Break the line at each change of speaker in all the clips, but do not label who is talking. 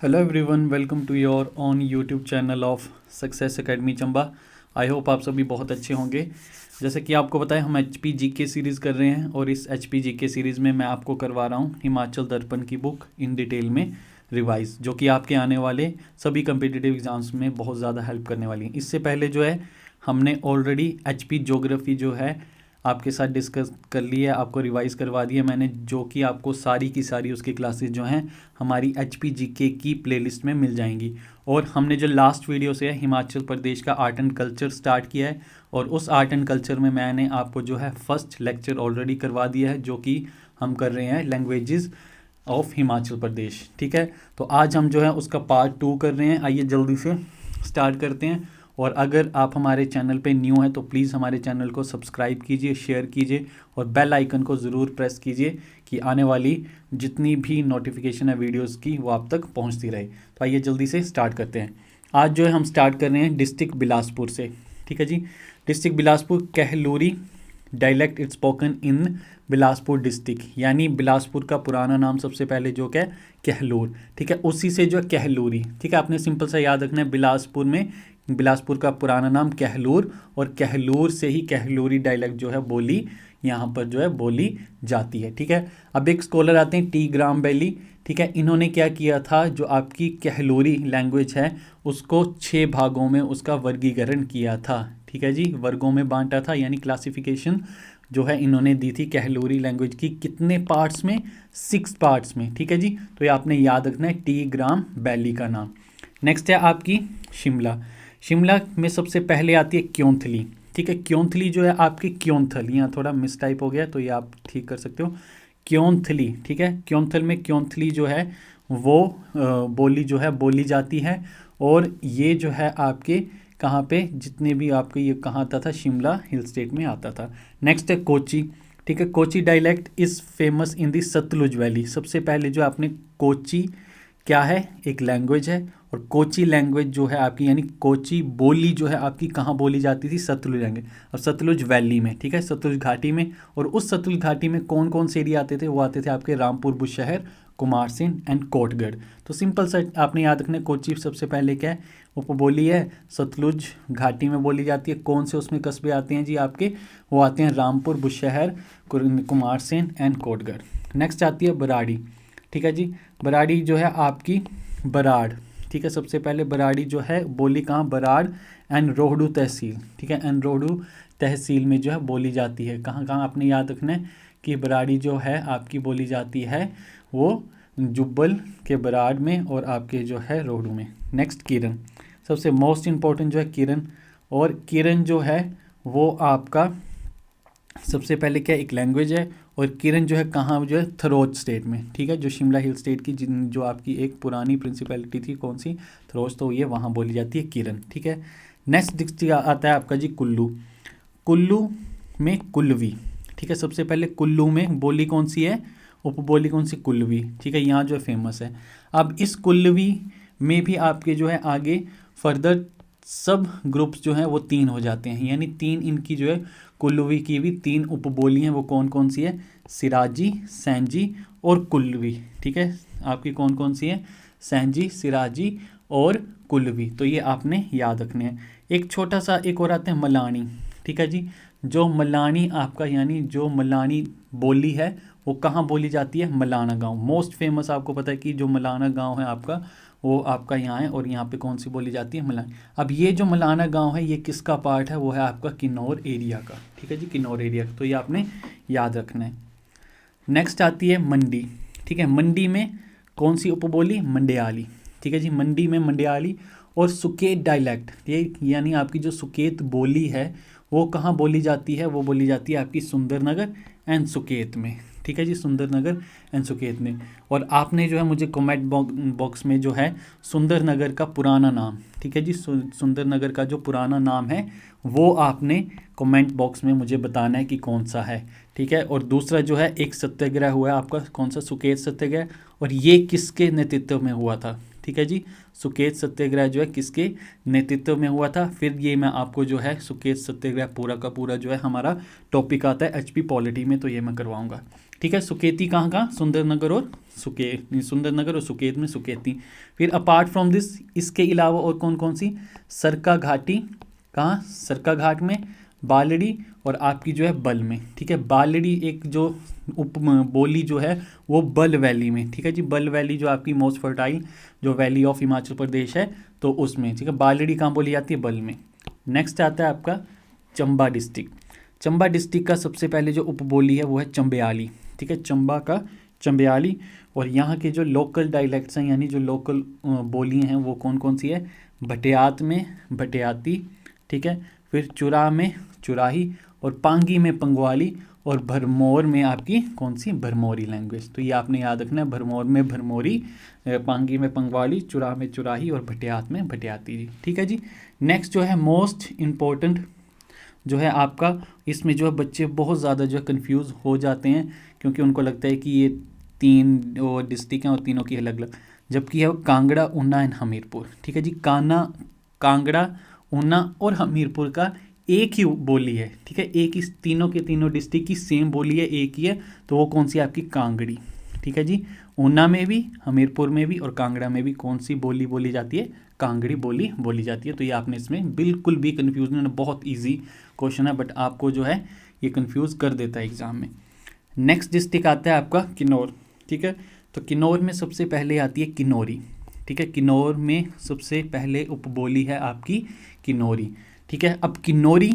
Hello everyone, welcome to your on YouTube channel of success academy Chamba. I hope आप सभी बहुत अच्छे होंगे। जैसे कि आपको पता है, हम एच पी जी के सीरीज़ कर रहे हैं और इस एच पी जी के सीरीज़ में मैं आपको करवा रहा हूँ हिमाचल दर्पण की बुक इन डिटेल में रिवाइज, जो कि आपके आने वाले सभी कम्पिटिटिव एग्जाम्स में बहुत ज़्यादा हेल्प करने वाली है। इससे पहले जो है हमने ऑलरेडी एच पी ज्योग्राफी जो है आपके साथ डिस्कस कर ली है, आपको रिवाइज़ करवा दी है मैंने, जो कि आपको सारी की सारी उसकी क्लासेस जो हैं हमारी एच पी जी के की प्लेलिस्ट में मिल जाएंगी। और हमने जो लास्ट वीडियो से है हिमाचल प्रदेश का आर्ट एंड कल्चर स्टार्ट किया है, और उस आर्ट एंड कल्चर में मैंने आपको जो है फर्स्ट लेक्चर ऑलरेडी करवा दिया है, जो कि हम कर रहे हैं लैंग्वेजेस ऑफ हिमाचल प्रदेश। ठीक है, तो आज हम जो है उसका पार्ट 2 कर रहे हैं। आइए जल्दी से स्टार्ट करते हैं। और अगर आप हमारे चैनल पे न्यू हैं तो प्लीज़ हमारे चैनल को सब्सक्राइब कीजिए, शेयर कीजिए और बेल आइकन को ज़रूर प्रेस कीजिए कि आने वाली जितनी भी नोटिफिकेशन है वीडियोस की वो आप तक पहुंचती रहे। तो आइए जल्दी से स्टार्ट करते हैं। आज जो है हम स्टार्ट कर रहे हैं डिस्ट्रिक्ट बिलासपुर से। ठीक है जी, district Bilaspur Kahluri dialect it's spoken in Bilaspur district, यानी बिलासपुर का पुराना नाम सबसे पहले जो क्या है कहलूर। ठीक है, उसी से जो है कहलूरी। ठीक है, आपने सिंपल सा याद रखना है, बिलासपुर का पुराना नाम कहलूर, और कहलूर से ही कहलूरी डायलेक्ट जो है बोली यहाँ पर जो है बोली जाती है। ठीक है, अब एक स्कॉलर आते हैं टी ग्राम बेली। ठीक है, इन्होंने क्या किया था, जो आपकी कहलूरी लैंग्वेज है उसको 6 भागों में उसका वर्गीकरण किया था। ठीक है जी, वर्गों में बांटा था, यानी क्लासिफिकेशन जो है इन्होंने दी थी कहलूरी लैंग्वेज की। कितने पार्ट्स में? 6 पार्ट्स में। ठीक है जी, तो ये आपने याद रखना है टी ग्राम बैली का नाम। नेक्स्ट है आपकी शिमला। शिमला में सबसे पहले आती है क्योंथली। ठीक है, क्योंथली जो है आपकी क्योंथल, यहाँ थोड़ा मिस टाइप हो गया तो ये आप ठीक कर सकते हो, क्योंथली। ठीक है, क्योंथल में क्योंथली जो है वो बोली जो है बोली जाती है, और ये जो है आपके कहाँ पे, जितने भी आपके ये कहाँ आता था, शिमला हिल स्टेट में आता था। नेक्स्ट है कोची। ठीक है, Kochi dialect is famous in the Sutlej valley. सबसे पहले जो आपने कोची क्या है, एक लैंग्वेज है, और कोची लैंग्वेज जो है आपकी, यानी कोची बोली जो है आपकी कहाँ बोली जाती थी, सतलुज लैंग्वेज, और सतलुज वैली में। ठीक है, सतलुज घाटी में। और उस सतलुज घाटी में कौन कौन से एरिया आते थे? वो आते थे आपके रामपुर बुशहर, कुमारसेन एंड कोटगढ़। तो सिंपल सा आपने याद रखना है, कोची सबसे पहले क्या है, उपबोली है, सतलुज घाटी में बोली जाती है। कौन से उसमें कस्बे आते हैं जी आपके? वो आते हैं रामपुर बुशहर, कुमारसेन एंड कोटगढ़। नेक्स्ट आती है बराड़ी। ठीक है जी, बराड़ी जो है आपकी बराड़। ठीक है, सबसे पहले बराड़ी जो है बोली कहाँ, बराड़ एंड रोहडू तहसील। ठीक है, एंड रोहडू तहसील में जो है बोली जाती है। कहाँ कहाँ आपने याद रखना है कि बराड़ी जो है आपकी बोली जाती है वो जुब्बल के बराड़ में और आपके जो है रोहडू में। नेक्स्ट किरण, सबसे मोस्ट इम्पॉर्टेंट जो है किरण। और किरण जो है वो आपका सबसे पहले क्या, एक लैंग्वेज है, और किरण जो है कहाँ, जो है थरोज स्टेट में। ठीक है, जो शिमला हिल स्टेट की जो आपकी एक पुरानी प्रिंसिपैलिटी थी, कौन सी, थरोज, तो ये वहाँ बोली जाती है किरण। ठीक है, नेक्स्ट डिस्ट्रिक्ट आता है आपका जी कुल्लू। कुल्लू में कुल्लवी। ठीक है, सबसे पहले कुल्लू में बोली कौन सी है, उपबोली कौन सी, कुल्लवी। ठीक है, यहाँ जो है फेमस है। अब इस कुल्लवी में भी आपके जो है आगे फर्दर सब ग्रुप्स जो हैं वो 3 हो जाते हैं, यानी 3 इनकी जो है कुल्लवी की भी 3 उपबोली हैं। वो कौन कौन सी है, सिराजी, सैंजी और कुल्लवी। ठीक है, आपकी कौन कौन सी है, सैंजी, सिराजी और कुल्लवी। तो ये आपने याद रखने हैं। एक छोटा सा एक और आता है मलानी। ठीक है जी, जो मलानी आपका, यानी जो मलानी बोली है वो कहाँ बोली जाती है, मलाना गांव। मोस्ट फेमस आपको पता है कि जो मलाना गांव है आपका, वो आपका यहाँ है, और यहाँ पे कौन सी बोली जाती है, मलानी। अब ये जो मलाना गांव है ये किसका पार्ट है, वो है आपका किन्नौर एरिया का। ठीक है जी, किन्नौर एरिया का, तो ये आपने याद रखना है। नेक्स्ट आती है मंडी। ठीक है, मंडी में कौन सी उपबोली, मंडियाली। ठीक है जी, मंडी में मंडियाली। और सुकेत डायलेक्ट, ये यानी आपकी जो सुकेत बोली है वो कहाँ बोली जाती है, वो बोली जाती है आपकी सुंदरनगर एंड सुकेत में। ठीक है जी, सुंदरनगर एंड सुकेत में। और आपने जो है मुझे कमेंट बॉक्स में जो है सुंदरनगर का पुराना नाम, ठीक है जी, सुंदरनगर का जो पुराना नाम है वो आपने कमेंट बॉक्स में मुझे बताना है कि कौन सा है। ठीक है, और दूसरा जो है एक सत्याग्रह हुआ है आपका, कौन सा, सुकेत सत्याग्रह, और ये किसके नेतृत्व में हुआ था। ठीक है जी, सुकेत सत्याग्रह जो है किसके नेतृत्व में हुआ था। फिर ये मैं आपको जो है सुकेत सत्याग्रह पूरा का पूरा जो है हमारा टॉपिक आता है एचपी पॉलिटी में, तो ये मैं करवाऊंगा। ठीक है। सुकेती कहाँ, सुंदरनगर और सुंदरनगर और सुकेत में सुकेती। फिर अपार्ट फ्रॉम दिस, इसके अलावा और कौन कौन सी, सरका घाटी, कहाँ, सरका घाट में, बालड़ी और आपकी जो है बल में। ठीक है, बालड़ी एक जो उप बोली जो है वो बल वैली में। ठीक है जी, बल वैली जो आपकी मोस्ट फर्टाइल जो वैली ऑफ हिमाचल प्रदेश है तो उसमें। ठीक है, बालड़ी कहाँ बोली जाती है, बल में। नेक्स्ट आता है आपका चंबा डिस्ट्रिक्ट। चंबा डिस्ट्रिक्ट का सबसे पहले जो उपबोली है वो है चंबयाली। ठीक है, चंबा का चंबयाली। और यहाँ के जो लोकल डायलेक्ट्स हैं यानी जो लोकल बोलियाँ हैं वो कौन कौन सी है, भटियात में भटियाती। ठीक है, फिर चुरा में चुराही, और पांगी में पंगवाली, और भरमौर में आपकी कौन सी, भरमौरी लैंग्वेज। तो ये आपने याद रखना है, भरमौर में भरमौरी, पांगी में पंगवाली, चुरा में चुराही और भटियात में भटियाती जी। ठीक है जी। नेक्स्ट जो है मोस्ट इम्पोर्टेंट जो है आपका, इसमें जो है बच्चे बहुत ज़्यादा जो है कन्फ्यूज़ हो जाते हैं क्योंकि उनको लगता है कि ये 3 डिस्ट्रिक्ट हैं और तीनों की अलग अलग, जबकि है वो कांगड़ा, ऊना एंड हमीरपुर। ठीक है जी, कांगड़ा, ऊना और हमीरपुर का एक ही बोली है। ठीक है, एक ही, तीनों के तीनों डिस्ट्रिक्ट की सेम बोली है, एक ही है। तो वो कौन सी आपकी, कांगड़ी। ठीक है जी, ऊना में भी, हमीरपुर में भी और कांगड़ा में भी कौन सी बोली बोली जाती है, कांगड़ी बोली बोली जाती है। तो ये आपने इसमें बिल्कुल भी कन्फ्यूजन है, बहुत ईजी क्वेश्चन है बट आपको जो है ये कन्फ्यूज़ कर देता है एग्जाम में। नेक्स्ट डिस्ट्रिक्ट आता है आपका किन्नौर। ठीक है, तो किन्नौर में सबसे पहले आती है किन्नौरी। ठीक है, किन्नौर में सबसे पहले उपबोली है आपकी किन्नौरी। ठीक है, अब किन्नौरी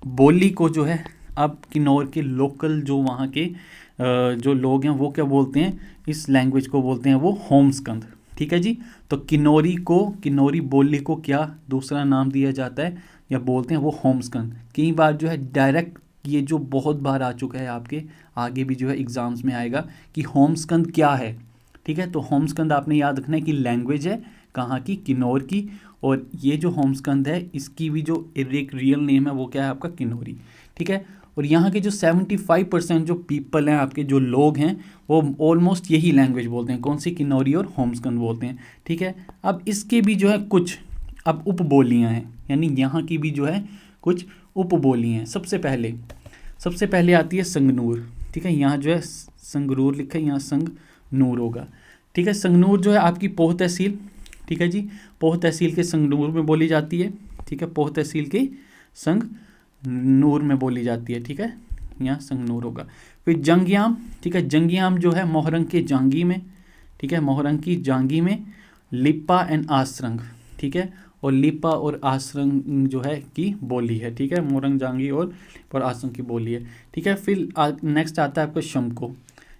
बोली को जो है, अब किन्नौर के लोकल जो वहाँ के जो लोग हैं वो क्या बोलते हैं, इस लैंग्वेज को बोलते हैं वो होमस्कंद। ठीक है जी, तो किन्नौरी बोली को क्या दूसरा नाम दिया जाता है या बोलते हैं वो होमस्कंद। कई बार जो है डायरेक्ट, ये जो बहुत बार आ चुका है आपके, आगे भी जो है एग्जाम्स में आएगा कि होमस्कंद क्या है। ठीक है, तो होमस्कंद आपने याद रखना है कि लैंग्वेज है कहाँ की, किन्नौर की। और ये जो होमस्कंद है इसकी भी जो एक रियल नेम है वो क्या है आपका, किन्नौरी। ठीक है, और यहाँ के जो 75% जो पीपल हैं आपके, जो लोग हैं, वो ऑलमोस्ट यही लैंग्वेज बोलते हैं, कौन सी, किन्नौरी और होमस्कंद बोलते हैं। ठीक है, अब इसके भी जो है कुछ अब उपबोलियाँ हैं, यानी यहाँ की भी जो है कुछ उपबोलियाँ हैं। सबसे पहले आती है संगनूर। ठीक है, यहाँ जो है संगरूर लिखा है, यहाँ संगनूर होगा। ठीक है, संगनूर जो है आपकी पोह तहसील। ठीक है जी, पोह तहसील के संगनूर में बोली जाती है। ठीक है, पोह तहसील के संगनूर में बोली जाती है। ठीक है, यहाँ संगनूर होगा। फिर जंगियाम। ठीक है, जंगियाम जो है मोहरंग के जांगी में। ठीक है, मोहरंग की जांगी में, लिप्पा एंड आसरंग। ठीक है, और लिप्पा और आसरंग जो है की बोली है। ठीक है, मोरंग जांगी और आसरंग की बोली है। ठीक है, फिर नेक्स्ट आता है आपका शमको।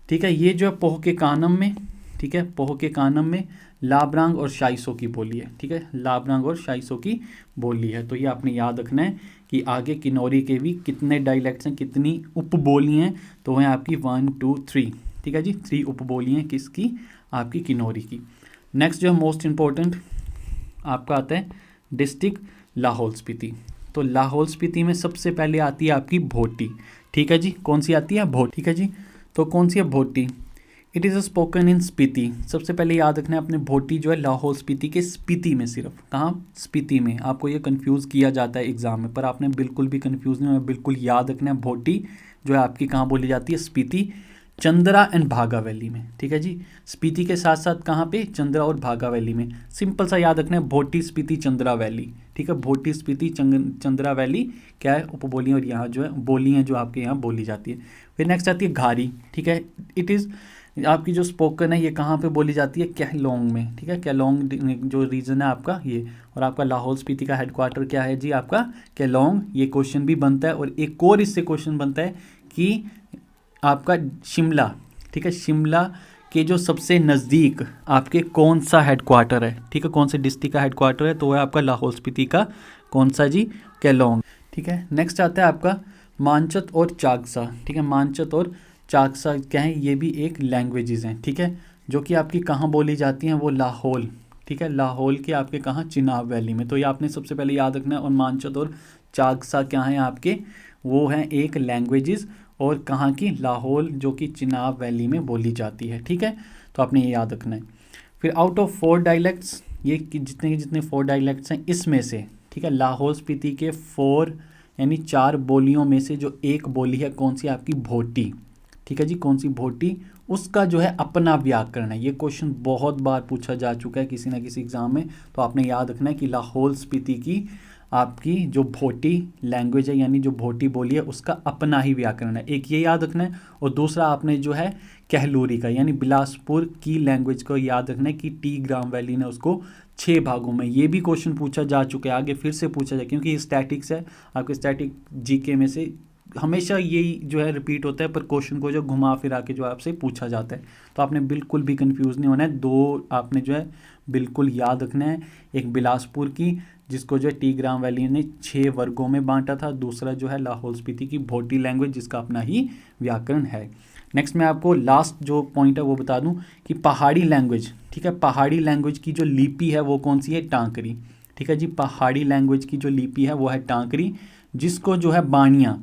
ठीक है, ये जो है पोह के कानम में, ठीक है, पोह के कानम में लाबरंग और शाइसो की बोली है। ठीक है, लाबरंग और शाइसो की बोली है। तो ये आपने याद रखना है कि आगे किन्नौरी के भी कितने डायलेक्ट्स हैं, कितनी उपबोली हैं, तो हैं आपकी 1 2 3। ठीक है जी, 3 उपबोली हैं किसकी, आपकी किन्नौरी की। नेक्स्ट जो है मोस्ट इम्पोर्टेंट आपका आता है डिस्ट्रिक्ट लाहौल स्पीति। तो लाहौल स्पीति में सबसे पहले आती है आपकी भोटी। ठीक है जी, कौन सी आती है, भोटी। ठीक है जी, तो कौन सी है, Bhoti. It is a spoken in Spiti. सबसे पहले याद रखना है अपने, भोटी जो है लाहौल स्पीति के स्पीति में, सिर्फ कहाँ, स्पीति में। आपको ये कंफ्यूज किया जाता है एग्जाम में, पर आपने बिल्कुल भी कंफ्यूज नहीं होना, बिल्कुल याद रखना है भोटी जो है आपकी कहाँ बोली जाती है, स्पीति, चंद्रा एंड भागा वैली में। ठीक है जी, स्पीति के साथ साथ कहाँ पे, चंद्रा और भागा वैली में। सिंपल सा याद रखना है, भोटी स्पीति चंद्रा वैली। ठीक है, भोटी स्पीति चंद्रा वैली क्या है, उपबोलियाँ, और यहाँ जो है बोली हैं जो आपके यहाँ बोली जाती है। फिर नेक्स्ट आती है घारी। ठीक है, इट इज़ आपकी जो स्पोकन है ये कहाँ पे बोली जाती है, केहलोंग में। ठीक है, केहलोंग जो रीजन है आपका ये, और आपका लाहौल स्पीति का हेडक्वार्टर क्या है जी, आपका केहलोंग। ये क्वेश्चन भी बनता है, और एक और इससे क्वेश्चन बनता है कि आपका शिमला। ठीक है, शिमला के जो सबसे नज़दीक आपके कौन सा हेडक्वार्टर है। ठीक है, कौन से डिस्ट्रिक्ट का हेडक्वार्टर है, तो है आपका लाहौल स्पीति का कौन सा जी, केहलोंग। ठीक है, नेक्स्ट आता है आपका मानचत और चाकसा। ठीक है, मानचत और चाकसा क्या है, ये भी एक लैंग्वेजेस हैं। ठीक है, जो कि आपकी कहाँ बोली जाती हैं, वो लाहौल। ठीक है, लाहौल के आपके कहाँ, चिनाब वैली में। तो ये आपने सबसे पहले याद रखना है। और मानचत और चाकसा क्या हैं आपके, वो हैं एक लैंग्वेजेस, और कहाँ की, लाहौल, जो कि चिनाब वैली में बोली जाती है। ठीक है, तो आपने ये याद रखना है। फिर आउट ऑफ 4 डायलेक्ट्स, ये जितने 4 डायलेक्ट्स हैं इसमें से, ठीक है, लाहौल स्पीति के 4 यानी 4 बोलियों में से जो एक बोली है कौन सी, आपकी भोटी। ठीक है जी, कौन सी भोटी, उसका जो है अपना व्याकरण है। ये क्वेश्चन बहुत बार पूछा जा चुका है किसी ना किसी एग्जाम में, तो आपने याद रखना है कि लाहौल स्पीति की आपकी जो भोटी लैंग्वेज है, यानी जो भोटी बोली है, उसका अपना ही व्याकरण है। एक ये याद रखना है, और दूसरा आपने जो है कहलूरी का यानी बिलासपुर की लैंग्वेज को याद रखना है कि टी ग्राम वैली ने उसको 6 भागों में, ये भी क्वेश्चन पूछा जा चुका है, आगे फिर से पूछा जाए, क्योंकि स्टैटिक्स है, आपके स्टैटिक जीके में से हमेशा यही जो है रिपीट होता है, पर क्वेश्चन को जो घुमा फिरा के जो आपसे पूछा जाता है, तो आपने बिल्कुल भी कंफ्यूज नहीं होना है। दो आपने जो है बिल्कुल याद रखना है, एक बिलासपुर की जिसको जो है टी ग्राम वैली ने 6 वर्गों में बांटा था, दूसरा जो है लाहौल स्पीति की भोटी लैंग्वेज जिसका अपना ही व्याकरण है। नेक्स्ट मैं आपको लास्ट जो पॉइंट है वो बता दूं कि पहाड़ी लैंग्वेज, ठीक है, पहाड़ी लैंग्वेज की जो लिपि है वो कौन सी है, टांकरी। ठीक है जी, पहाड़ी लैंग्वेज की जो लिपि है वो है टांकरी, जिसको जो है बानिया,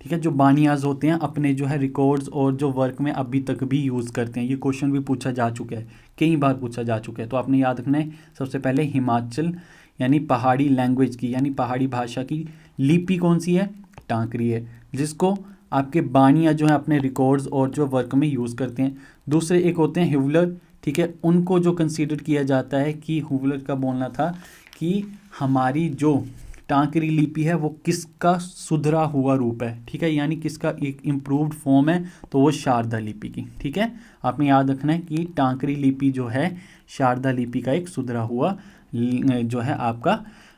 ठीक है, जो बानियाज होते हैं अपने जो है रिकॉर्ड्स और जो वर्क में अभी तक भी यूज़ करते हैं। ये क्वेश्चन भी पूछा जा चुका है, कई बार पूछा जा चुका है, तो आपने याद रखना है सबसे पहले हिमाचल यानी पहाड़ी लैंग्वेज की यानी पहाड़ी भाषा की लिपि कौन सी है, टांकरी है, जिसको आपके बानिया जो है अपने रिकॉर्ड्स और जो वर्क में यूज़ करते हैं। दूसरे एक होते हैं ह्यूवलर, ठीक है, उनको जो कंसीडर किया जाता है कि ह्यूवलर का बोलना था कि हमारी जो टांकरी लिपि है वो किसका सुधरा हुआ रूप है, ठीक है, यानी किसका एक इम्प्रूव्ड फॉर्म है, तो वो शारदा लिपि की। ठीक है, आपने याद रखना है कि टांकरी लिपि जो है शारदा लिपि का एक सुधरा हुआ जो है आपका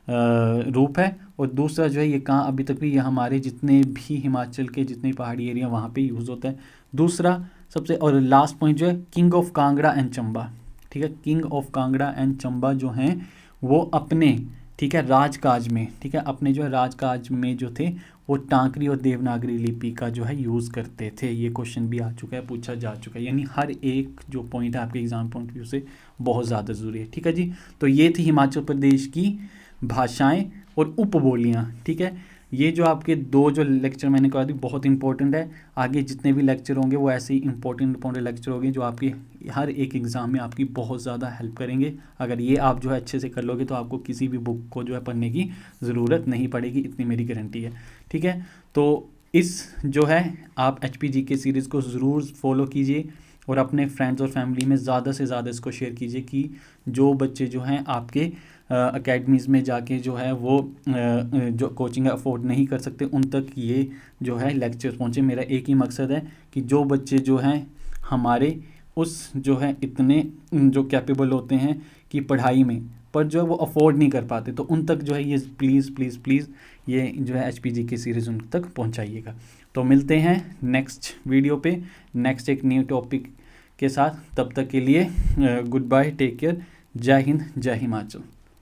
रूप है। और दूसरा जो है ये कहाँ अभी तक भी ये हमारे जितने भी हिमाचल के जितने पहाड़ी एरिया वहाँ पे यूज़ होता है। दूसरा सबसे और लास्ट पॉइंट जो है king of Kangra and Chamba, ठीक है, king of Kangra and Chamba जो हैं वो अपने, ठीक है, राजकाज में, ठीक है, अपने जो है राजकाज में जो थे वो टांकरी और देवनागरी लिपि का जो है यूज़ करते थे। ये क्वेश्चन भी आ चुका है, पूछा जा चुका है, यानी हर एक जो पॉइंट है आपके एग्जाम पॉइंट व्यू से बहुत ज़्यादा ज़रूरी है। ठीक है जी, तो ये थी हिमाचल प्रदेश की भाषाएं और उपबोलियाँ। ठीक है, ये जो आपके 2 जो लेक्चर मैंने करा दी बहुत इंपॉर्टेंट है, आगे जितने भी लेक्चर होंगे वो ऐसे ही इंपॉर्टेंट लेक्चर होंगे जो आपके हर एक एग्ज़ाम में आपकी बहुत ज़्यादा हेल्प करेंगे। अगर ये आप जो है अच्छे से कर लोगे तो आपको किसी भी बुक को जो है पढ़ने की ज़रूरत नहीं पड़ेगी, इतनी मेरी गारंटी है। ठीक है, तो इस जो है आप HPGK सीरीज़ को ज़रूर फॉलो कीजिए और अपने फ्रेंड्स और फैमिली में ज़्यादा से ज़्यादा इसको शेयर कीजिए कि जो बच्चे जो हैं आपके अकेडमीज़ में जाके जो है वो जो कोचिंग अफोर्ड नहीं कर सकते उन तक ये जो है लेक्चर पहुँचे। मेरा एक ही मकसद है कि जो बच्चे जो हैं हमारे उस जो है इतने जो कैपेबल होते हैं कि पढ़ाई में पर जो है वो अफोर्ड नहीं कर पाते, तो उन तक जो है ये प्लीज़ प्लीज़ प्लीज़ ये जो है HPGK सीरीज़ उन तक पहुँचाइएगा। तो मिलते हैं नेक्स्ट वीडियो पे नेक्स्ट एक न्यू टॉपिक के साथ, तब तक के लिए गुड बाय, टेक केयर, जय हिंद, जय हिमाचल।